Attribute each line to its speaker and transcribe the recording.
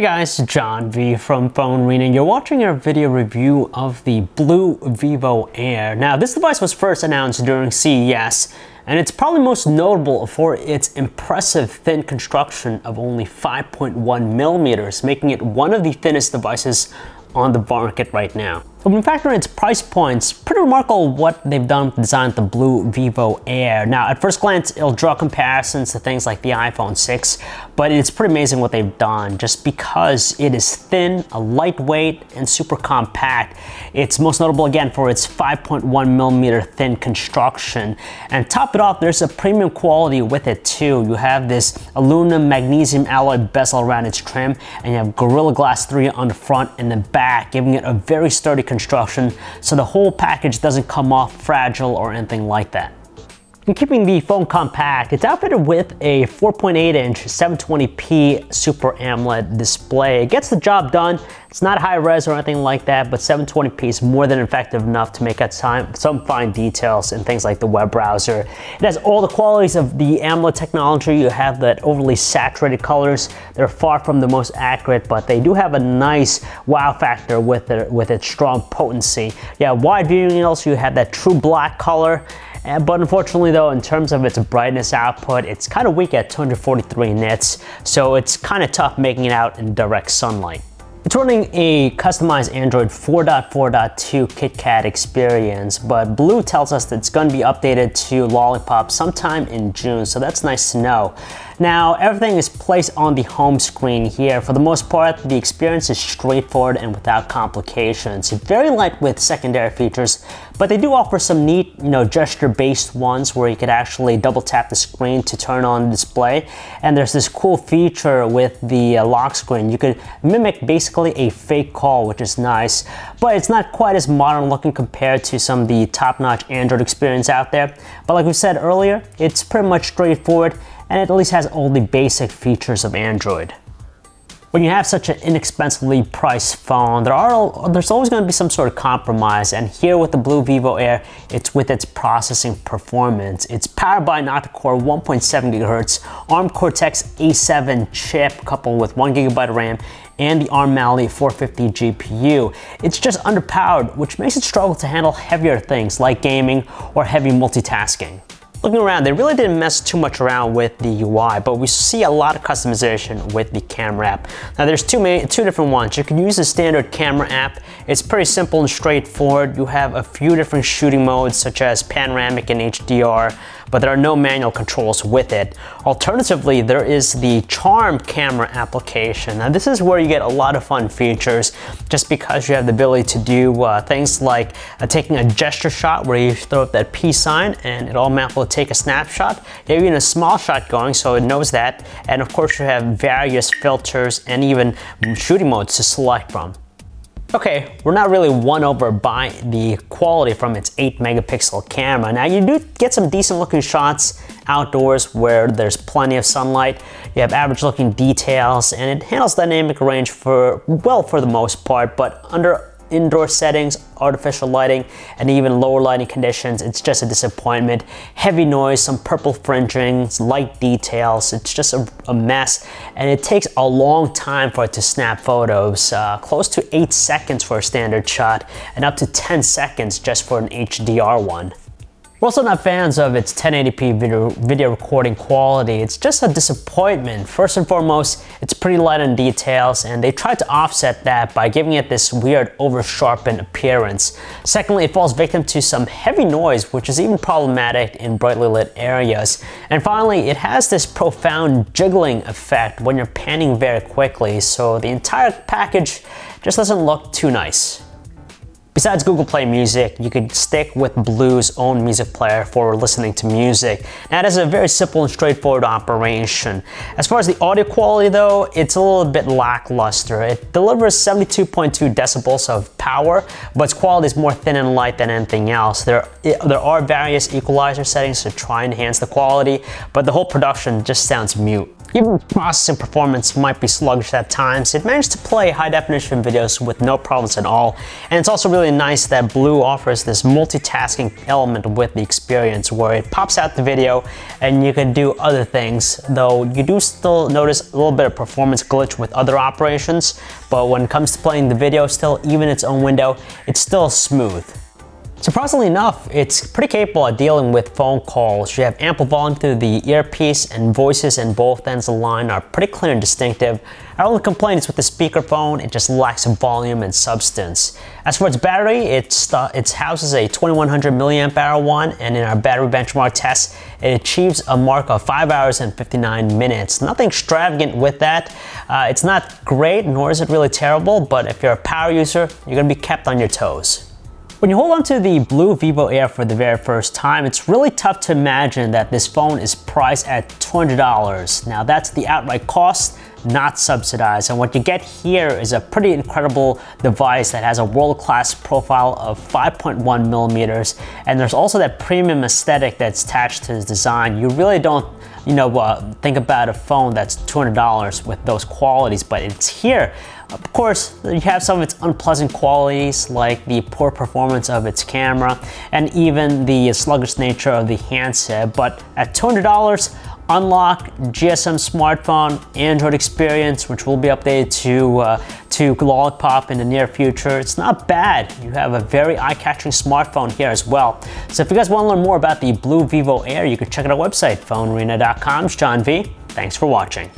Speaker 1: Hey guys, John V from PhoneArena. You're watching our video review of the BLU Vivo Air. Now, this device was first announced during CES, and it's probably most notable for its impressive thin construction of only 5.1 millimeters, making it one of the thinnest devices on the market right now. But when you factor in its price points, pretty remarkable what they've done with the design of the BLU Vivo Air. Now, at first glance, it'll draw comparisons to things like the iPhone 6, but it's pretty amazing what they've done just because it is thin, lightweight, and super compact. It's most notable again for its 5.1 millimeter thin construction. And top it off, there's a premium quality with it too. You have this aluminum magnesium alloy bezel around its trim, and you have Gorilla Glass 3 on the front and the back, giving it a very sturdy construction, so the whole package doesn't come off fragile or anything like that. And keeping the phone compact, it's outfitted with a 4.8-inch 720p Super AMOLED display. It gets the job done. It's not high res or anything like that, but 720p is more than effective enough to make out some fine details in things like the web browser. It has all the qualities of the AMOLED technology. You have that overly saturated colors. They're far from the most accurate, but they do have a nice wow factor with its strong potency. Yeah, wide viewing angles, you have that true black color. But unfortunately though, in terms of its brightness output, it's kind of weak at 243 nits, so it's kind of tough making it out in direct sunlight. It's running a customized Android 4.4.2 KitKat experience, but BLU tells us that it's going to be updated to Lollipop sometime in June, so that's nice to know. Now, everything is placed on the home screen here. For the most part, the experience is straightforward and without complications. It's very light with secondary features, but they do offer some neat, gesture-based ones where you could actually double tap the screen to turn on the display. And there's this cool feature with the lock screen. You could mimic basically a fake call, which is nice, but it's not quite as modern looking compared to some of the top-notch Android experience out there. But like we said earlier, it's pretty much straightforward, and it at least has all the basic features of Android. When you have such an inexpensively priced phone, there's always going to be some sort of compromise, and here with the BLU Vivo Air, it's with its processing performance. It's powered by an octa-core 1.7 GHz ARM Cortex-A7 chip coupled with 1 GB RAM and the ARM Mali 450 GPU. It's just underpowered, which makes it struggle to handle heavier things like gaming or heavy multitasking. Looking around, they really didn't mess too much around with the UI, but we see a lot of customization with the camera app. Now there's two different ones. You can use the standard camera app. It's pretty simple and straightforward. You have a few different shooting modes such as panoramic and HDR, but there are no manual controls with it. Alternatively, there is the Charm camera application. Now this is where you get a lot of fun features just because you have the ability to do things like taking a gesture shot where you throw up that peace sign and it automatically take a snapshot. You have even a small shot going, so it knows that. And of course you have various filters and even shooting modes to select from. Okay, we're not really won over by the quality from its 8 megapixel camera. Now you do get some decent looking shots outdoors where there's plenty of sunlight. You have average looking details and it handles dynamic range for the most part, but under indoor settings, artificial lighting, and even lower lighting conditions, it's just a disappointment. Heavy noise, some purple fringing, light details, it's just a mess, and it takes a long time for it to snap photos, close to 8 seconds for a standard shot, and up to 10 seconds just for an HDR one. We're also not fans of its 1080p video recording quality. It's just a disappointment. First and foremost, it's pretty light on details, and they tried to offset that by giving it this weird over-sharpened appearance. Secondly, it falls victim to some heavy noise, which is even problematic in brightly lit areas. And finally, it has this profound jiggling effect when you're panning very quickly, so the entire package just doesn't look too nice. Besides Google Play Music, you could stick with BLU's own music player for listening to music. That is a very simple and straightforward operation. As far as the audio quality though, it's a little bit lackluster. It delivers 72.2 decibels of power, but its quality is more thin and light than anything else. There are various equalizer settings to try and enhance the quality, but the whole production just sounds mute. Even processing performance might be sluggish at times, it managed to play high-definition videos with no problems at all. And it's also really nice that BLU offers this multitasking element with the experience where it pops out the video and you can do other things, though you do still notice a little bit of performance glitch with other operations, but when it comes to playing the video, still even its own window, it's still smooth. Surprisingly enough, it's pretty capable at dealing with phone calls. You have ample volume through the earpiece, and voices in both ends of the line are pretty clear and distinctive. Our only complaint is with the speakerphone, it just lacks volume and substance. As for its battery, it houses a 2100 milliamp hour one, and in our battery benchmark test, it achieves a mark of 5 hours and 59 minutes. Nothing extravagant with that. It's not great, nor is it really terrible, but if you're a power user, you're gonna be kept on your toes. When you hold on to the BLU Vivo Air for the very first time, it's really tough to imagine that this phone is priced at $200. Now that's the outright cost, not subsidized. And what you get here is a pretty incredible device that has a world-class profile of 5.1 millimeters. And there's also that premium aesthetic that's attached to the design. You really don't think about a phone that's $200 with those qualities, but it's here. Of course, you have some of its unpleasant qualities like the poor performance of its camera and even the sluggish nature of the handset, but at $200, unlock GSM smartphone, Android experience, which will be updated to Lollipop in the near future. It's not bad. You have a very eye-catching smartphone here as well. So if you guys want to learn more about the BLU Vivo Air, you can check out our website, PhoneArena.com. It's John V. Thanks for watching.